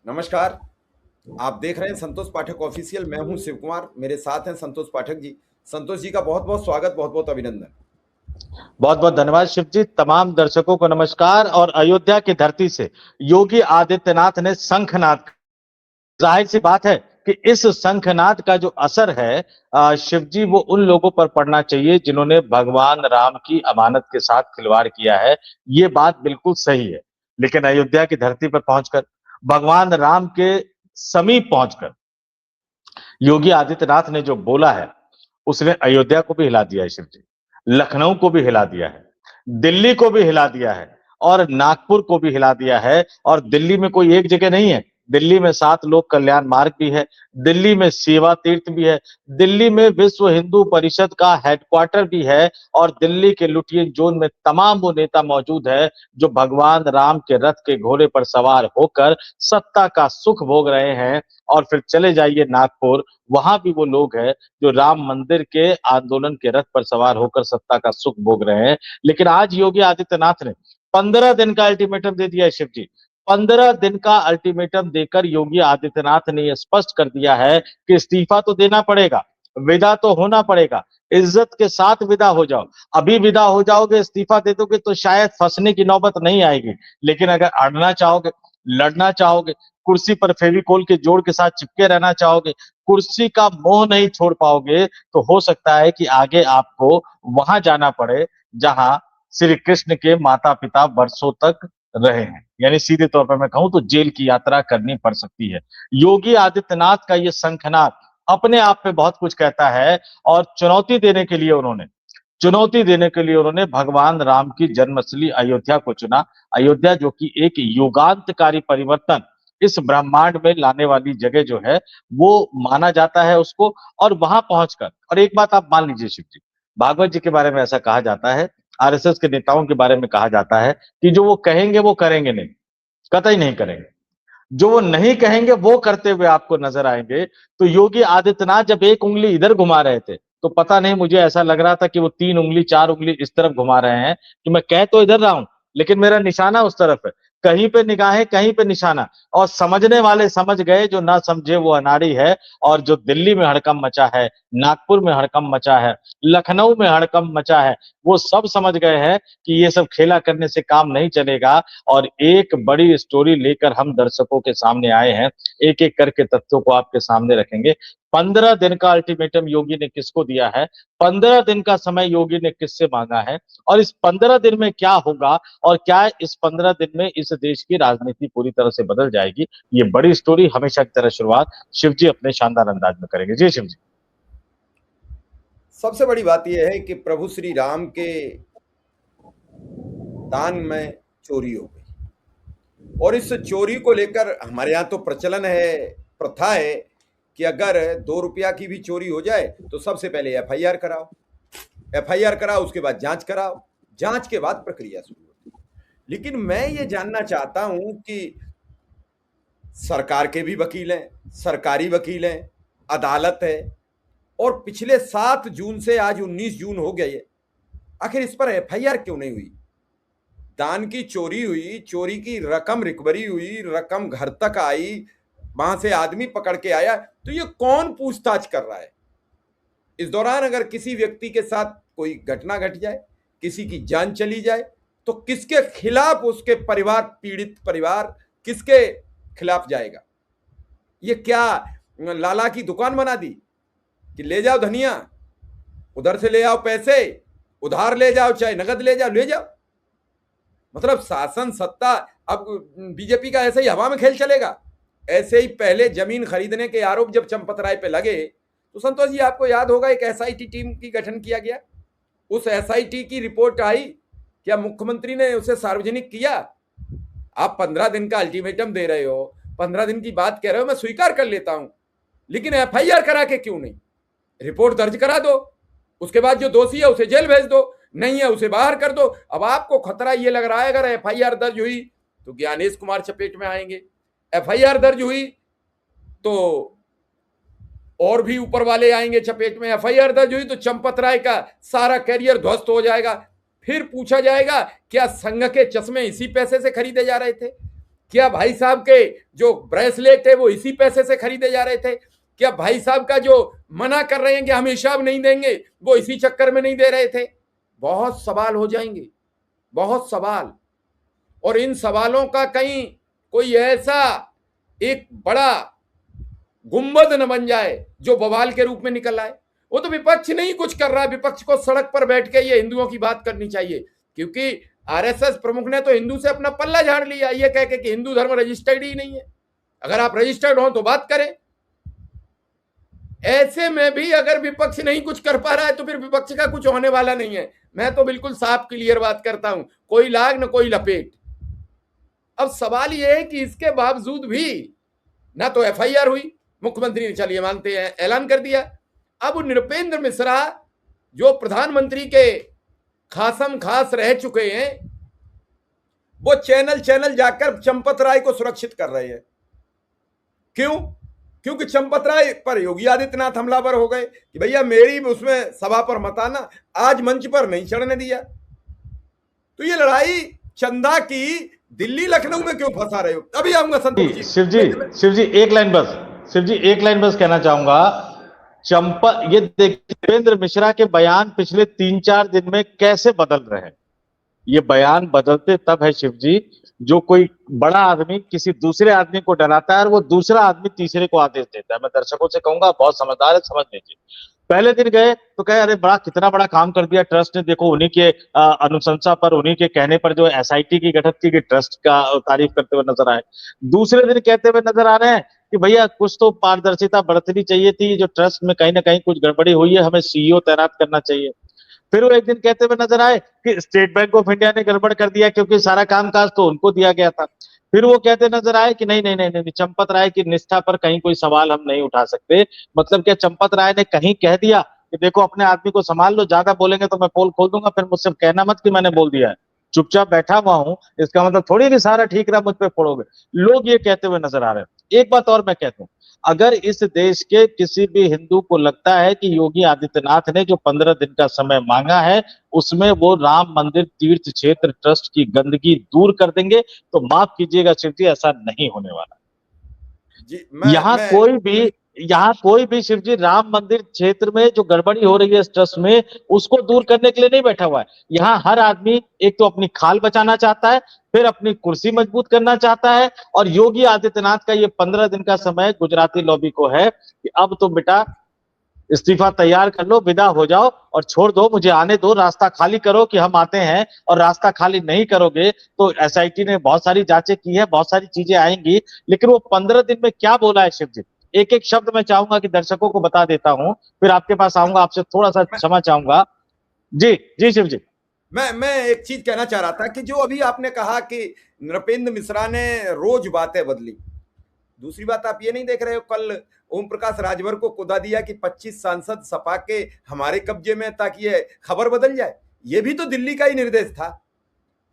नमस्कार। आप देख रहे हैं संतोष पाठक ऑफिशियल। मैं हूं शिव कुमार, मेरे साथ हैं संतोष पाठक जी। संतोष जी का बहुत बहुत स्वागत, बहुत बहुत अभिनंदन। बहुत बहुत धन्यवाद शिव जी। तमाम दर्शकों को नमस्कार। और अयोध्या की धरती से योगी आदित्यनाथ ने शंखनाद, जाहिर सी बात है कि इस शंखनाद का जो असर है शिव जी, वो उन लोगों पर पड़ना चाहिए जिन्होंने भगवान राम की अमानत के साथ खिलवाड़ किया है। ये बात बिल्कुल सही है। लेकिन अयोध्या की धरती पर पहुंचकर, भगवान राम के समीप पहुंचकर योगी आदित्यनाथ ने जो बोला है, उसने अयोध्या को भी हिला दिया है शिव जी, लखनऊ को भी हिला दिया है, दिल्ली को भी हिला दिया है और नागपुर को भी हिला दिया है। और दिल्ली में कोई एक जगह नहीं है, दिल्ली में 7 लोक कल्याण मार्ग भी है, दिल्ली में सेवा तीर्थ भी है, दिल्ली में विश्व हिंदू परिषद का हेडक्वार्टर भी है और दिल्ली के लुटियन जोन में तमाम वो नेता मौजूद है जो भगवान राम के रथ के घोड़े पर सवार होकर सत्ता का सुख भोग रहे हैं। और फिर चले जाइए नागपुर, वहां भी वो लोग हैं जो राम मंदिर के आंदोलन के रथ पर सवार होकर सत्ता का सुख भोग रहे हैं। लेकिन आज योगी आदित्यनाथ ने 15 दिन का अल्टीमेटम दे दिया है शिव जी। 15 दिन का अल्टीमेटम देकर योगी आदित्यनाथ ने यह स्पष्ट कर दिया है कि इस्तीफा तो देना पड़ेगा, विदा तो होना पड़ेगा, इज्जत के साथ विदा हो जाओ। अभी विदा हो जाओगे, इस्तीफा दे दोगे तो शायद फंसने की नौबत नहीं आएगी। लेकिन अगर अड़ना चाहोगे, लड़ना चाहोगे, कुर्सी पर फेविकोल के जोड़ के साथ चिपके रहना चाहोगे, कुर्सी का मोह नहीं छोड़ पाओगे, तो हो सकता है कि आगे आपको वहां जाना पड़े जहां श्री कृष्ण के माता पिता वर्षों तक रहे हैं। यानी सीधे तौर पर मैं कहूं तो जेल की यात्रा करनी पड़ सकती है। योगी आदित्यनाथ का यह शंखनाद अपने आप में बहुत कुछ कहता है। और चुनौती देने के लिए उन्होंने भगवान राम की जन्मस्थली अयोध्या को चुना। अयोध्या जो कि एक युगांतकारी परिवर्तन इस ब्रह्मांड में लाने वाली जगह जो है, वो माना जाता है उसको। और वहां पहुंचकर, और एक बात आप मान लीजिए शिव जी, भागवत जी के बारे में ऐसा कहा जाता है, आरएसएस के नेताओं के बारे में कहा जाता है कि जो वो कहेंगे वो करेंगे नहीं, कतई नहीं करेंगे। जो वो नहीं कहेंगे वो करते हुए आपको नजर आएंगे। तो योगी आदित्यनाथ जब एक उंगली इधर घुमा रहे थे, तो पता नहीं, मुझे ऐसा लग रहा था कि वो 3 उंगली 4 उंगली इस तरफ घुमा रहे हैं कि मैं कह तो इधर रहा हूं, लेकिन मेरा निशाना उस तरफ है। कहीं पे निगाहें, कहीं पे निशाना। और समझने वाले समझ गए, जो ना समझे वो अनाड़ी है। और जो दिल्ली में हड़कंप मचा है, नागपुर में हड़कंप मचा है, लखनऊ में हड़कंप मचा है, वो सब समझ गए हैं कि ये सब खेला करने से काम नहीं चलेगा। और एक बड़ी स्टोरी लेकर हम दर्शकों के सामने आए हैं। एक एक करके तथ्यों को आपके सामने रखेंगे। 15 दिन का अल्टीमेटम योगी ने किसको दिया है, 15 दिन का समय योगी ने किससे मांगा है, और इस 15 दिन में क्या होगा, और क्या इस 15 दिन में इस देश की राजनीति पूरी तरह से बदल जाएगी। ये बड़ी स्टोरी हमेशा की तरह शुरुआत शिव जी अपने शानदार अंदाज में करेंगे। जी शिव जी। सबसे बड़ी बात यह है कि प्रभु श्री राम के दान में चोरी हो गई, और इस चोरी को लेकर हमारे यहाँ तो प्रचलन है, प्रथा है कि अगर 2 रुपया की भी चोरी हो जाए तो सबसे पहले एफआईआर कराओ। एफआईआर कराओ, उसके बाद जांच कराओ, जांच के बाद प्रक्रिया शुरू होती है। लेकिन मैं ये जानना चाहता हूं कि सरकार के भी वकील हैं, सरकारी वकील हैं, अदालत है, और पिछले 7 जून से आज 19 जून हो गए, आखिर इस पर एफआईआर क्यों नहीं हुई? दान की चोरी हुई, चोरी की रकम रिकवरी हुई, रकम घर तक आई, वहां से आदमी पकड़ के आया, तो ये कौन पूछताछ कर रहा है? इस दौरान अगर किसी व्यक्ति के साथ कोई घटना घट जाए, किसी की जान चली जाए, तो किसके खिलाफ उसके परिवार, पीड़ित परिवार किसके खिलाफ जाएगा? ये क्या लाला की दुकान बना दी कि ले जाओ धनिया, उधर से ले आओ पैसे, उधार ले जाओ, चाहे नगद ले जाओ, ले जाओ। मतलब शासन सत्ता अब बीजेपी का ऐसे ही हवा में खेल चलेगा। ऐसे ही पहले जमीन खरीदने के आरोप जब चंपत राय पे लगे, तो संतोष जी आपको याद होगा एक एसआईटी टीम की गठन किया गया। उस एसआईटी की रिपोर्ट आई, क्या मुख्यमंत्री ने उसे सार्वजनिक किया? आप 15 दिन का अल्टीमेटम दे रहे हो, 15 दिन की बात कह रहे हो, मैं स्वीकार कर लेता हूं, लेकिन एफआईआर करा के क्यों नहीं? रिपोर्ट दर्ज करा दो, उसके बाद जो दोषी है उसे जेल भेज दो, नहीं है उसे बाहर कर दो। अब आपको खतरा ये लग रहा है अगर एफआईआर दर्ज हुई तो ज्ञानेश कुमार चपेट में आएंगे, एफआईआर दर्ज हुई तो और भी ऊपर वाले आएंगे चपेट में, एफआईआर दर्ज हुई तो चंपत राय का सारा कैरियर ध्वस्त हो जाएगा। फिर पूछा जाएगा क्या संघ के चश्मे इसी पैसे से खरीदे जा रहे थे? क्या भाई साहब के जो ब्रेसलेट है वो इसी पैसे से खरीदे जा रहे थे? क्या भाई साहब का जो मना कर रहे हैं कि हम हिसाब नहीं देंगे, वो इसी चक्कर में नहीं दे रहे थे? बहुत सवाल हो जाएंगे, बहुत सवाल। और इन सवालों का कहीं कोई ऐसा एक बड़ा गुंबद न बन जाए जो बवाल के रूप में निकल आए। वो तो विपक्ष नहीं कुछ कर रहा है, विपक्ष को सड़क पर बैठ के ये हिंदुओं की बात करनी चाहिए, क्योंकि आरएसएस प्रमुख ने तो हिंदू से अपना पल्ला झाड़ लिया ये कह के कि हिंदू धर्म रजिस्टर्ड ही नहीं है। अगर आप रजिस्टर्ड हो तो बात करें। ऐसे में भी अगर विपक्ष नहीं कुछ कर पा रहा है तो फिर विपक्ष का कुछ होने वाला नहीं है। मैं तो बिल्कुल साफ क्लियर बात करता हूं, कोई लाग न कोई लपेट। अब सवाल यह है कि इसके बावजूद भी ना तो एफआईआर हुई, मुख्यमंत्री ने चलिए मानते हैं ऐलान कर दिया। अब नृपेंद्र मिश्रा जो प्रधानमंत्री के खासम खास रह चुके हैं, वो चैनल चैनल जाकर चंपत राय को सुरक्षित कर रहे हैं। क्यों? क्योंकि चंपत राय पर योगी आदित्यनाथ हमलावर हो गए कि भैया मेरी उसमें सभा पर मत आना, आज मंच पर नहीं चढ़ने दिया। तो ये लड़ाई चंदा की दिल्ली लखनऊ में क्यों फंसा रहे हो? अभी आऊंगा संतोष जी। शिव जी एक लाइन बस, शिव जी एक लाइन बस कहना चाहूंगा। ये देखिए नृपेंद्र मिश्रा के बयान पिछले 3-4 दिन में कैसे बदल रहे हैं। ये बयान बदलते तब है शिव जी जो कोई बड़ा आदमी किसी दूसरे आदमी को डराता है और वो दूसरा आदमी तीसरे को आदेश देता है। मैं दर्शकों से कहूंगा बहुत समझदार है, समझ लीजिए। पहले दिन गए तो कहे अरे बड़ा कितना बड़ा काम कर दिया ट्रस्ट ने, देखो उन्हीं के अनुशंसा पर, उन्हीं के कहने पर जो एसआईटी की गठन की गई, ट्रस्ट का तारीफ करते हुए नजर आए। दूसरे दिन कहते हुए नजर आ रहे हैं कि भैया कुछ तो पारदर्शिता बरतनी चाहिए थी, जो ट्रस्ट में कहीं ना कहीं कुछ गड़बड़ी हुई है, हमें सीईओ तैनात करना चाहिए। फिर वो एक दिन कहते हुए नजर आए कि स्टेट बैंक ऑफ इंडिया ने गड़बड़ कर दिया क्योंकि सारा कामकाज तो उनको दिया गया था। फिर वो कहते नजर आए कि नहीं नहीं नहीं नहीं, चंपत राय की निष्ठा पर कहीं कोई सवाल हम नहीं उठा सकते। मतलब क्या चंपत राय ने कहीं कह दिया कि देखो अपने आदमी को संभाल लो, ज्यादा बोलेंगे तो मैं पोल खोल दूंगा, फिर मुझसे कहना मत कि मैंने बोल दिया है, चुपचाप बैठा हुआ हूं, इसका मतलब थोड़ी भी सारा ठीक रहा मुझ पे फोड़ोगे। लोग ये कहते हुए नजर आ रहे हैं। एक बात और मैं कहता हूं, अगर इस देश के किसी भी हिंदू को लगता है कि योगी आदित्यनाथ ने जो 15 दिन का समय मांगा है उसमें वो राम मंदिर तीर्थ क्षेत्र ट्रस्ट की गंदगी दूर कर देंगे, तो माफ कीजिएगा शिव जी, ऐसा नहीं होने वाला। जी, यहाँ कोई भी शिव जी राम मंदिर क्षेत्र में जो गड़बड़ी हो रही है इस ट्रस्ट में, उसको दूर करने के लिए नहीं बैठा हुआ है। यहाँ हर आदमी एक तो अपनी खाल बचाना चाहता है, फिर अपनी कुर्सी मजबूत करना चाहता है। और योगी आदित्यनाथ का ये 15 दिन का समय गुजराती लॉबी को है कि अब तो बेटा इस्तीफा तैयार कर लो, विदा हो जाओ और छोड़ दो, मुझे आने दो, रास्ता खाली करो कि हम आते हैं। और रास्ता खाली नहीं करोगे तो एसआईटी ने बहुत सारी जांचें की है, बहुत सारी चीजें आएंगी, लेकिन वो 15 दिन में क्या बोला है शिव जी, एक एक शब्द मैं चाहूंगा कि दर्शकों को बता देता हूं, फिर आपके पास आऊंगा, आपसे थोड़ा सा क्षमा चाहूंगा। जी जी शिव जी। मैं एक चीज कहना चाह रहा था कि जो अभी आपने कहा कि नृपेंद्र मिश्रा ने रोज बातें बदली। दूसरी बात आप ये नहीं देख रहे हो, कल ओम प्रकाश राजभर को कुदा दिया कि 25 सांसद सपा के हमारे कब्जे में, ताकि ये खबर बदल जाए। ये भी तो दिल्ली का ही निर्देश था।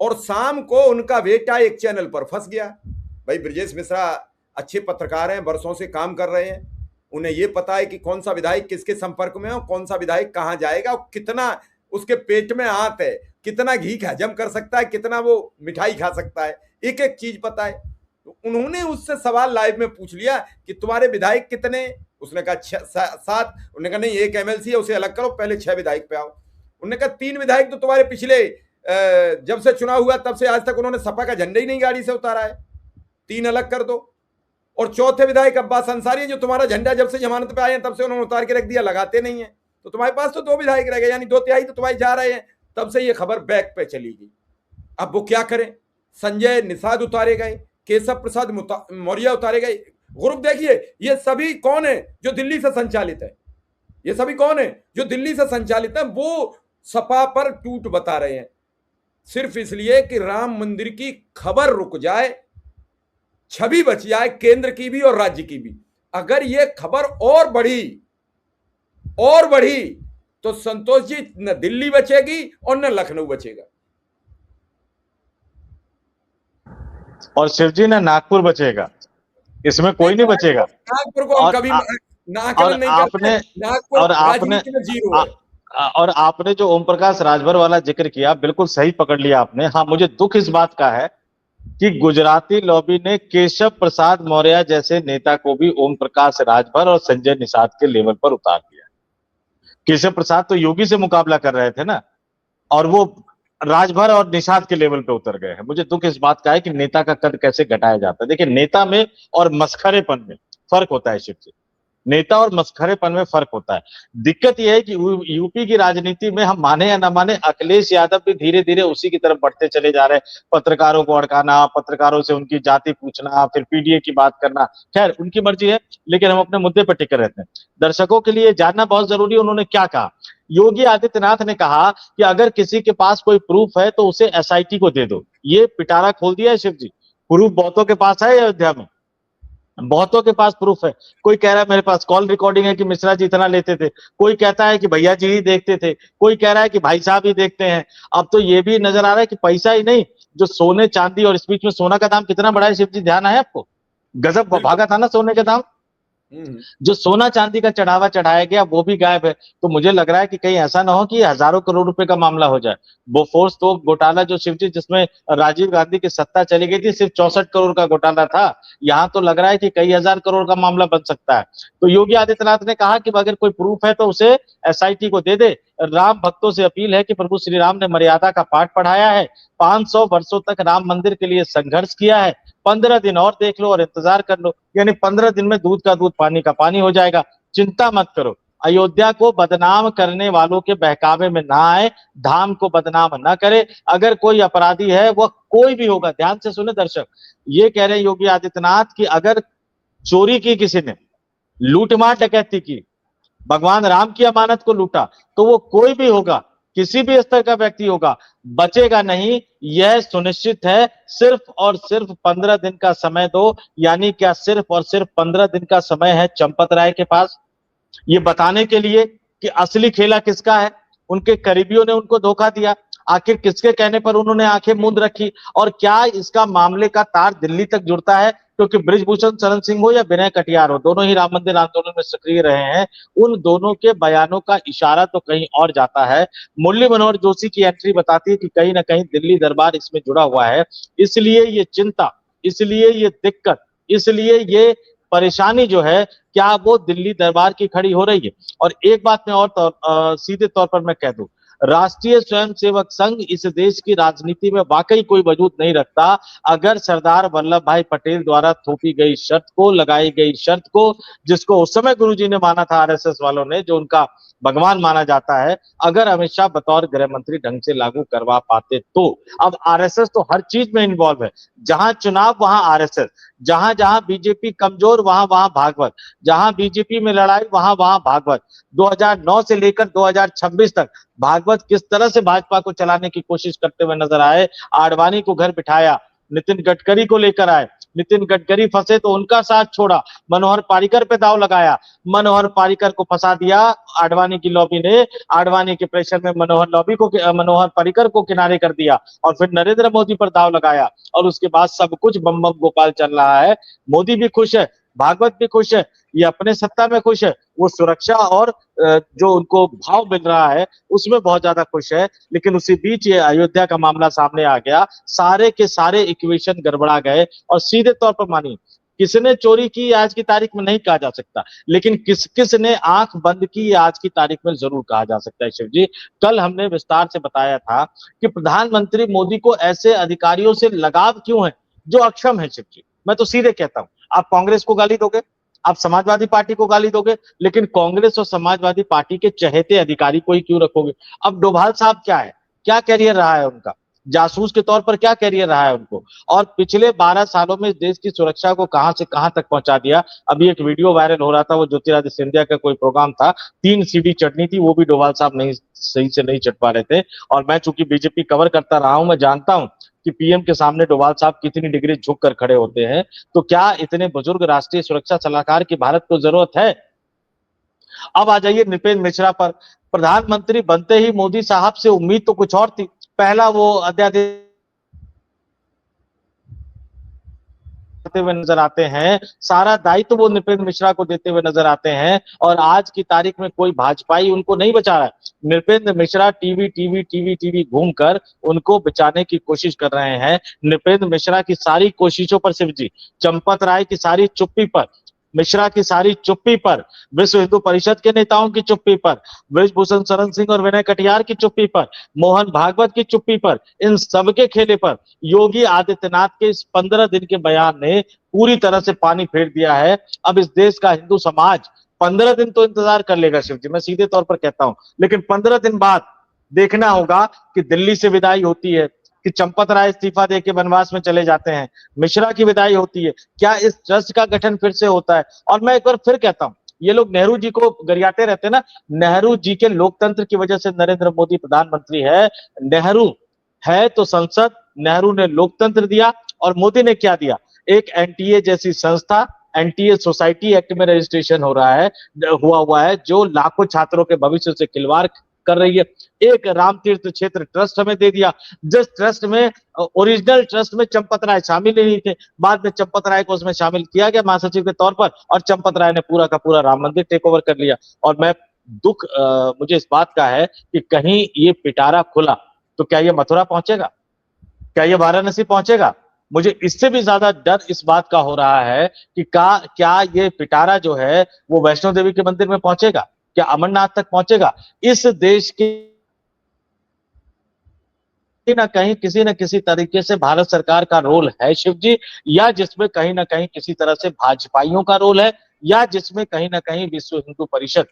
और शाम को उनका बेटा एक चैनल पर फंस गया। भाई ब्रजेश मिश्रा अच्छे पत्रकार हैं, वर्षों से काम कर रहे हैं, उन्हें ये पता है कि कौन सा विधायक किसके संपर्क में है और कौन सा विधायक कहां जाएगा और कितना उसके पेट में आंत है, कितना घी हजम कर सकता है, कितना वो मिठाई खा सकता है, एक एक चीज पता है। तो उन्होंने उससे सवाल लाइव में पूछ लिया कि तुम्हारे विधायक कितने? उसने कहा 7। उन्होंने कहा नहीं, एक एमएलसी है उसे अलग करो, पहले 6 विधायक पे आओ। उन्होंने कहा 3 विधायक तो तुम्हारे पिछले जब से चुनाव हुआ तब से आज तक उन्होंने सपा का झंडा ही नहीं गाड़ी से उतारा है, 3 अलग कर दो। और चौथे विधायक अब्बास अंसारी जो तुम्हारा झंडा जब से जमानत पे आए हैं तब से उन्होंने उतार के रख दिया, लगाते नहीं है। तो तुम्हारे पास तो 2 विधायक रह गए, यानी 2/3 तो तुम्हारे जा रहे हैं। तब से ये खबर बैक पे चली गई। अब वो क्या करें? संजय निषाद उतारे गए, केशव प्रसाद मौर्य उतारे गए। ग्रुप देखिए, ये सभी कौन है? जो दिल्ली से संचालित है। ये सभी कौन है? जो दिल्ली से संचालित है। वो सपा पर टूट बता रहे हैं सिर्फ इसलिए कि राम मंदिर की खबर रुक जाए, छवि बच जाए केंद्र की भी और राज्य की भी। अगर ये खबर और बढ़ी तो संतोष जी न दिल्ली बचेगी और न लखनऊ बचेगा। और शिवजी ने नागपुर बचेगा, इसमें कोई नहीं बचेगा। नागपुर को हम कभी नाकलन नहीं करते। नागपुर राजनीति में जीरो है। और आपने जो ओम प्रकाश राजभर वाला जिक्र किया, बिल्कुल सही पकड़ लिया आपने। हाँ, मुझे दुख इस बात का है कि गुजराती लॉबी ने केशव प्रसाद मौर्य जैसे नेता को भी ओम प्रकाश राजभर और संजय निषाद के लेवल पर उतार दिया। केशव प्रसाद तो योगी से मुकाबला कर रहे थे ना, और वो राजभर और निषाद के लेवल पे उतर गए हैं। मुझे दुख इस बात का है कि नेता का कद कैसे घटाया जाता है। देखिए, नेता में और मस्खरेपन में फर्क होता है शिव जी। नेता और मस्खरेपन में फर्क होता है। दिक्कत यह है कि यूपी की राजनीति में हम माने या ना माने, अखिलेश यादव भी धीरे धीरे उसी की तरफ बढ़ते चले जा रहे हैं। पत्रकारों को अड़काना, पत्रकारों से उनकी जाति पूछना, फिर पीडीए की बात करना, खैर उनकी मर्जी है, लेकिन हम अपने मुद्दे पर टिके रहते हैं। दर्शकों के लिए जानना बहुत जरूरी है, उन्होंने क्या कहा। योगी आदित्यनाथ ने कहा कि अगर किसी के पास कोई प्रूफ है तो उसे एसआईटी को दे दो। ये पिटारा खोल दिया है शिव जी। प्रूफ बहुतों के पास है अयोध्या में, बहुतों के पास प्रूफ है। कोई कह रहा है मेरे पास कॉल रिकॉर्डिंग है कि मिश्रा जी इतना लेते थे, कोई कहता है कि भैया जी ही देखते थे, कोई कह रहा है कि भाई साहब ही देखते हैं। अब तो ये भी नजर आ रहा है कि पैसा ही नहीं, जो सोने चांदी, और इस बीच में सोना का दाम कितना बढ़ा है शिव जी, ध्यान आया आपको? गजब बिल्कुल। भागा था ना सोने का दाम। हम्म। जो सोना चांदी का चढ़ावा चढ़ाया गया वो भी गायब है। तो मुझे लग रहा है कि कहीं ऐसा ना हो कि हजारों करोड़ रुपए का मामला हो जाए। बोफोर्स तो घोटाला जो शिवजी, जिसमें राजीव गांधी की सत्ता चली गई थी, सिर्फ 64 करोड़ का घोटाला था। यहाँ तो लग रहा है कि कई हजार करोड़ का मामला बन सकता है। तो योगी आदित्यनाथ ने कहा कि अगर कोई प्रूफ है तो उसे एसआईटी को दे दे। राम भक्तों से अपील है कि प्रभु श्री राम ने मर्यादा का पाठ पढ़ाया है, 500 वर्षों तक राम मंदिर के लिए संघर्ष किया है, 15 दिन और देख लो और इंतजार कर लो। यानी 15 दिन में दूध का दूध पानी का पानी हो जाएगा। चिंता मत करो, अयोध्या को बदनाम करने वालों के बहकावे में ना आए, धाम को बदनाम ना करे। अगर कोई अपराधी है, वह कोई भी होगा, ध्यान से सुने दर्शक, ये कह रहे हैं योगी आदित्यनाथ कि अगर चोरी की किसी ने, लूटमार डकैती की, भगवान राम की अमानत को लूटा, तो वो कोई भी होगा, किसी भी स्तर का व्यक्ति होगा, बचेगा नहीं। यह सुनिश्चित है। सिर्फ और सिर्फ 15 दिन का समय दो। यानी क्या, सिर्फ और सिर्फ 15 दिन का समय है चंपत राय के पास, ये बताने के लिए कि असली खेला किसका है। उनके करीबियों ने उनको धोखा दिया, आखिर किसके कहने पर उन्होंने आंखें मूंद रखी, और क्या इसका मामले का तार दिल्ली तक जुड़ता है? क्योंकि बृजभूषण शरण सिंह हो या विनय कटियार हो, दोनों ही राम मंदिर आंदोलन में सक्रिय रहे हैं। उन दोनों के बयानों का इशारा तो कहीं और जाता है। मुरली मनोहर जोशी की एंट्री बताती है कि कहीं ना कहीं दिल्ली दरबार इसमें जुड़ा हुआ है। इसलिए ये चिंता, इसलिए ये दिक्कत, इसलिए ये परेशानी जो है, क्या वो दिल्ली दरबार की खड़ी हो रही है। और एक बात मैं और सीधे तौर पर मैं कह दूं, राष्ट्रीय स्वयंसेवक संघ इस देश की राजनीति में वाकई कोई वजूद नहीं रखता अगर सरदार वल्लभ भाई पटेल द्वारा थोपी गई शर्त को, लगाई गई शर्त को, जिसको उस समय गुरुजी ने माना था, आरएसएस वालों ने, जो उनका भगवान माना जाता है, अगर अमित शाह बतौर गृह मंत्री ढंग से लागू करवा पाते तो। अब आरएसएस तो हर चीज में इन्वॉल्व है, जहां चुनाव वहां आरएसएस, जहां जहां बीजेपी कमजोर वहां वहां भागवत, जहां बीजेपी में लड़ाई वहां वहां भागवत। 2009 से लेकर 2026 तक भागवत किस तरह से भाजपा को चलाने की कोशिश करते हुए नजर आए। आडवाणी को घर बिठाया, नितिन गडकरी को लेकर आए, नितिन गडकरी फंसे तो उनका साथ छोड़ा, मनोहर पारिकर पे दाव लगाया, मनोहर पारिकर को फंसा दिया आडवाणी की लॉबी ने, आडवाणी के प्रेशर में मनोहर पारिकर को किनारे कर दिया, और फिर नरेंद्र मोदी पर दाव लगाया, और उसके बाद सब कुछ बम बम गोपाल चल रहा है। मोदी भी खुश है, भागवत भी खुश है, ये अपने सत्ता में खुश है, वो सुरक्षा और जो उनको भाव मिल रहा है उसमें बहुत ज्यादा खुश है। लेकिन उसी बीच ये अयोध्या का मामला सामने आ गया, सारे के सारे इक्वेशन गड़बड़ा गए। और सीधे तौर पर मानिए, किसने चोरी की आज की तारीख में नहीं कहा जा सकता, लेकिन किस किस ने आंख बंद की आज की तारीख में जरूर कहा जा सकता है। शिव जी, कल हमने विस्तार से बताया था कि प्रधानमंत्री मोदी को ऐसे अधिकारियों से लगाव क्यों है जो अक्षम है। शिव जी, मैं तो सीधे कहता हूं, आप कांग्रेस को गाली दोगे, आप समाजवादी पार्टी को गाली दोगे, लेकिन कांग्रेस और समाजवादी पार्टी के चहेते अधिकारी को ही क्यों रखोगे? अब डोभाल साहब क्या है, क्या कैरियर रहा है उनका, जासूस के तौर पर क्या कैरियर रहा है उनको, और पिछले 12 सालों में देश की सुरक्षा को कहां से कहां तक पहुंचा दिया। अभी एक वीडियो वायरल हो रहा था, वो ज्योतिरादित्य सिंधिया का कोई प्रोग्राम था, 3 सीढ़ी चटनी थी, वो भी डोभाल साहब नहीं सही से नहीं चट पा रहे थे। और मैं चूंकि बीजेपी कवर करता रहा हूं, मैं जानता हूं कि पीएम के सामने डोभाल साहब कितनी डिग्री झुक कर खड़े होते हैं। तो क्या इतने बुजुर्ग राष्ट्रीय सुरक्षा सलाहकार की भारत को जरूरत है? अब आ जाइए नृपेंद्र मिश्रा पर। प्रधानमंत्री बनते ही मोदी साहब से उम्मीद तो कुछ और थी। पहला वो अध्यादेश देते हुए नजर आते हैं, सारा दायित्व वो नृपेंद्र मिश्रा को देते हुए नजर आते हैं, और आज की तारीख में कोई भाजपाई उनको नहीं बचा रहा है। नृपेंद्र मिश्रा टीवी घूमकर उनको बचाने की कोशिश कर रहे हैं। नृपेंद्र मिश्रा की सारी कोशिशों पर शिव जी, चंपत राय की सारी चुप्पी पर, मिश्रा की सारी चुप्पी पर, विश्व हिंदू परिषद के नेताओं की चुप्पी पर, ब्रजभूषण शरण सिंह और विनय कटियार की चुप्पी पर, मोहन भागवत की चुप्पी पर, इन सबके खेले पर योगी आदित्यनाथ के इस 15 दिन के बयान ने पूरी तरह से पानी फेर दिया है। अब इस देश का हिंदू समाज 15 दिन तो इंतजार कर लेगा शिव जी, मैं सीधे तौर पर कहता हूं, लेकिन 15 दिन बाद देखना होगा कि दिल्ली से विदाई होती है, कि चंपत राय इस्तीफा देके वनवास में चले जाते हैं, मिश्रा की विदाई होती है, क्या इस ट्रस्ट का गठन फिर से होता है। और मैं एक बार फिर कहता हूं, ये लोग नेहरू जी को गरियाते रहते हैं ना, नेहरू जी के लोकतंत्र की वजह से नरेंद्र मोदी प्रधानमंत्री है। नेहरू है तो संसद, नेहरू ने लोकतंत्र दिया, और मोदी ने क्या दिया, एक एनटीए जैसी संस्था, एनटीए सोसाइटी एक्ट में रजिस्ट्रेशन हो रहा है, हुआ है, जो लाखों छात्रों के भविष्य से खिलवाड़ कर रही है। एक राम तीर्थ क्षेत्र ट्रस्ट हमें दे दिया, जिस ट्रस्ट में, ओरिजिनल ट्रस्ट में चंपत राय शामिल ही नहीं थे, बाद में चंपत राय को उसमें शामिल किया गया महासचिव के तौर पर, और चंपत राय ने पूरा का पूरा राम मंदिर टेक ओवर कर लिया। और मैं मुझे इस बात का है कि कहीं ये पिटारा खुला तो क्या ये मथुरा पहुंचेगा, क्या ये वाराणसी पहुंचेगा। मुझे इससे भी ज्यादा डर इस बात का हो रहा है कि क्या ये पिटारा जो है वो वैष्णो देवी के मंदिर में पहुंचेगा, क्या अमरनाथ तक पहुंचेगा। इस देश के ना कहीं किसी न किसी तरीके से भारत सरकार का रोल है शिव जी, या जिसमें कहीं ना कहीं किसी तरह से भाजपाइयों का रोल है, या जिसमें कहीं ना कहीं विश्व हिंदू परिषद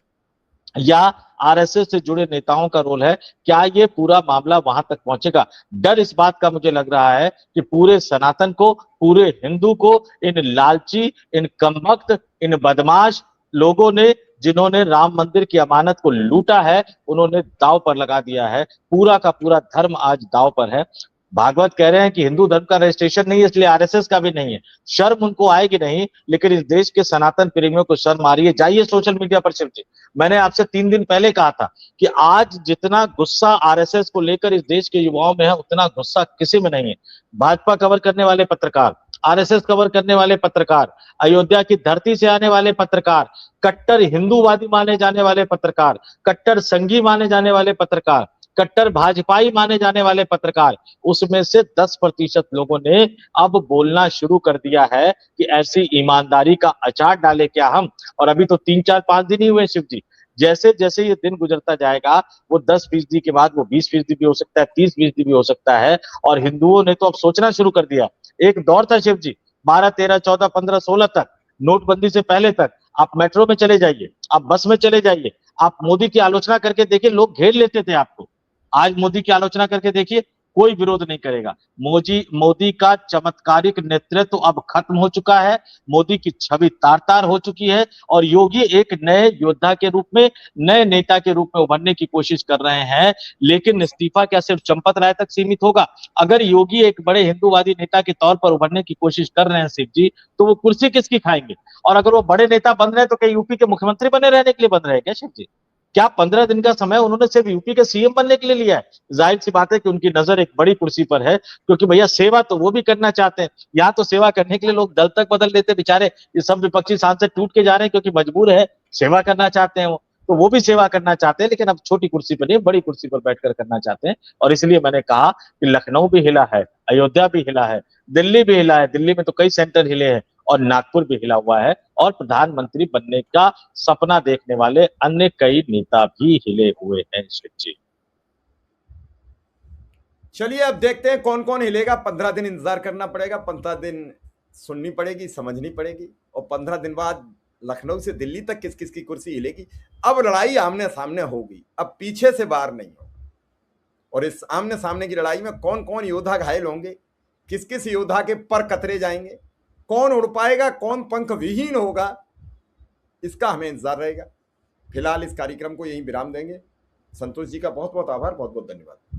या आरएसएस से जुड़े नेताओं का रोल है। क्या ये पूरा मामला वहां तक पहुंचेगा। डर इस बात का मुझे लग रहा है कि पूरे सनातन को, पूरे हिंदू को, इन लालची, इन कमबख्त, इन बदमाश लोगों ने, जिन्होंने राम मंदिर की अमानत को लूटा है, उन्होंने दांव पर लगा दिया है। पूरा का पूरा धर्म आज दांव पर है। भागवत कह रहे हैं कि हिंदू धर्म का रजिस्ट्रेशन नहीं है, इसलिए आरएसएस का भी नहीं है। शर्म उनको आएगी नहीं, लेकिन इस देश के सनातन प्रेमियों को शर्म आ रही है। जाइए सोशल मीडिया पर शिव जी, मैंने आपसे 3 दिन पहले कहा था कि आज जितना गुस्सा आरएसएस को लेकर इस देश के युवाओं में है, उतना गुस्सा किसी में नहीं है। भाजपा कवर करने वाले पत्रकार, आरएसएस कवर करने वाले पत्रकार, अयोध्या की धरती से आने वाले पत्रकार, कट्टर हिंदूवादी माने जाने वाले पत्रकार, कट्टर संघी माने जाने वाले पत्रकार, कट्टर भाजपाई माने जाने वाले पत्रकार, उसमें से 10% लोगों ने अब बोलना शुरू कर दिया है कि ऐसी ईमानदारी का अचार डाले क्या हम। और अभी तो 3 4 5 दिन ही हुए शिव जी, जैसे जैसे ये दिन गुजरता जाएगा, वो 10% के बाद वो 20% भी हो सकता है, 30% भी हो सकता है। और हिंदुओं ने तो अब सोचना शुरू कर दिया। एक दौर था शिव जी, 12 13 14 15 16 तक, नोटबंदी से पहले तक, आप मेट्रो में चले जाइए, आप बस में चले जाइए, आप मोदी की आलोचना करके देखिए, लोग घेर लेते थे आपको। आज मोदी की आलोचना करके देखिए, कोई विरोध नहीं करेगा। मोदी का चमत्कारिक नेतृत्व अब खत्म हो चुका है, मोदी की छवि तार तार हो चुकी है, और योगी एक नए योद्धा के रूप में, नए नेता के रूप में उभरने की कोशिश कर रहे हैं। लेकिन इस्तीफा क्या सिर्फ चंपत राय तक सीमित होगा। अगर योगी एक बड़े हिंदूवादी नेता के तौर पर उभरने की कोशिश कर रहे हैं शिव जी, तो वो कुर्सी किसकी खाएंगे। और अगर वो बड़े नेता बन रहे हैं तो क्या यूपी के मुख्यमंत्री बने रहने के लिए बन रहे हैं क्या शिव जी। क्या 15 दिन का समय उन्होंने सिर्फ यूपी के सीएम बनने के लिए लिया है। जाहिर सी बात है कि उनकी नजर एक बड़ी कुर्सी पर है, क्योंकि भैया सेवा तो वो भी करना चाहते हैं। यहाँ तो सेवा करने के लिए लोग दल तक बदल देते बेचारे, ये सब विपक्षी सांसद टूट के जा रहे हैं क्योंकि मजबूर है, सेवा करना चाहते हैं वो भी सेवा करना चाहते हैं, लेकिन अब छोटी कुर्सी पर नहीं, बड़ी कुर्सी पर बैठकर करना चाहते हैं। और इसलिए मैंने कहा कि लखनऊ भी हिला है, अयोध्या भी हिला है, दिल्ली भी हिला है, दिल्ली में तो कई सेंटर हिले हैं, और नागपुर भी हिला हुआ है, और प्रधानमंत्री बनने का सपना देखने वाले अन्य कई नेता भी हिले हुए हैं शिव जी। चलिए अब देखते हैं कौन कौन हिलेगा। 15 दिन इंतजार करना पड़ेगा, 15 दिन सुननी पड़ेगी, समझनी पड़ेगी, और 15 दिन बाद लखनऊ से दिल्ली तक किस किस की कुर्सी हिलेगी। अब लड़ाई आमने सामने होगी, अब पीछे से बाहर नहीं होगा। और इस आमने सामने की लड़ाई में कौन कौन योद्धा घायल होंगे, किस किस योद्धा के पर कतरे जाएंगे, कौन उड़ पाएगा, कौन पंख विहीन होगा, इसका हमें इंतजार रहेगा। फिलहाल इस कार्यक्रम को यहीं विराम देंगे। संतोष जी का बहुत बहुत आभार, बहुत बहुत धन्यवाद।